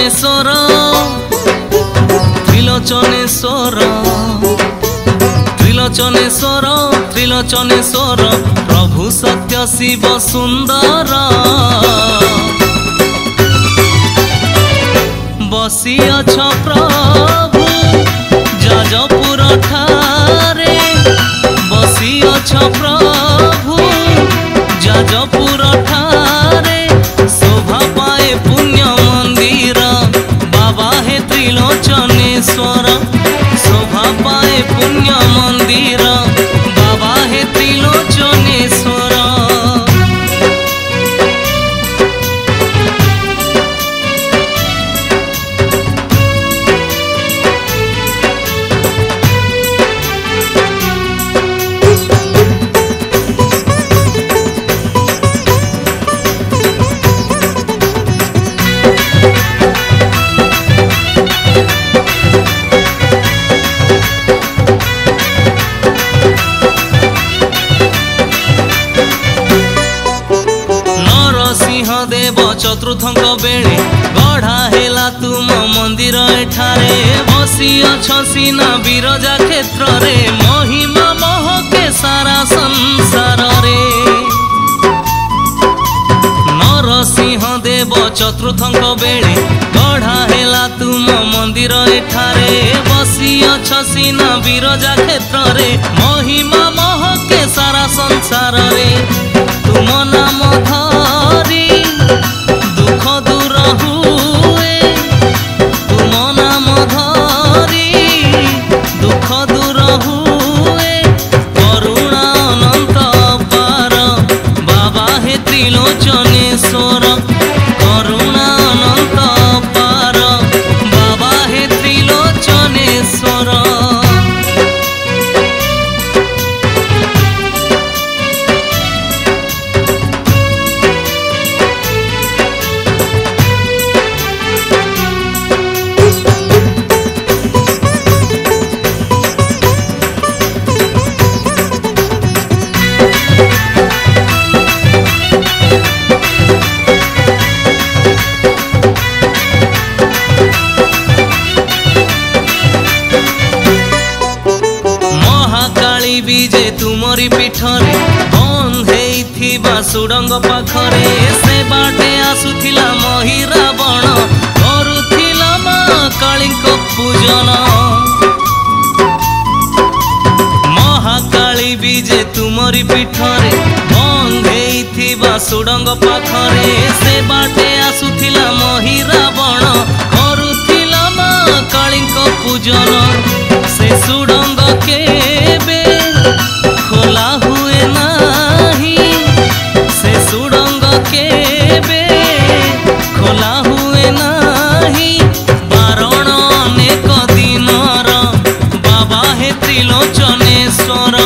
त्रिलोचनेश्वर त्रिलोचनेश्वर त्रिलोचनेश्वर त्रिलोचनेश्वर प्रभु सत्य शिव सुंदर बसी अछ प्रभु जाजपुर ठारे बसी अछ प्रभु जाजपुर ठारे शोभा पाए पुण्य मंदिर बाबा हे त्रिलोचनेश्वर शोभा पाए पुण्य मंदिर बाबा हे त्रिलोचनेश्वर। देव चतुर्थंक बेले गढ़ा हेला तुम मंदिर एठारे बसी अछ सीना विरजा क्षेत्र रे महिमा महके सारा संसार रे नरसिंह देव चतुर्थंक बेले गढ़ा हेला तुम मंदिर एठारे बसी अछ सीना विरजा क्षेत्र रे महिमा महके सारा संसार रे तुम नाम धरी दुख दूर हुए तुम नाम धरी दुख दूर हुए करुणा अनंत पार बाबा हे त्रिलोचनेश्वर करुणा अनंत पार बाबा हे त्रिलोचनेश्वर। विजे तुमरी पीठरे बंद हेइथिबा सुडंग पाखरे से बाटे आसुथिला महिरा बण करुथिला मा कालीक पूजन महाकाली विजे तुमरी पीठरे बंद हेइथिबा सुडंग पाखरे से बाटे आसुथिला महिरा बण करुथिला मा कालीक पूजन से सुडंग केबे खोला हुए नाही से सुडंग केबे खोला हुए नाही बारण अनेक दिनर बाबा हे त्रिलोचनेश्वर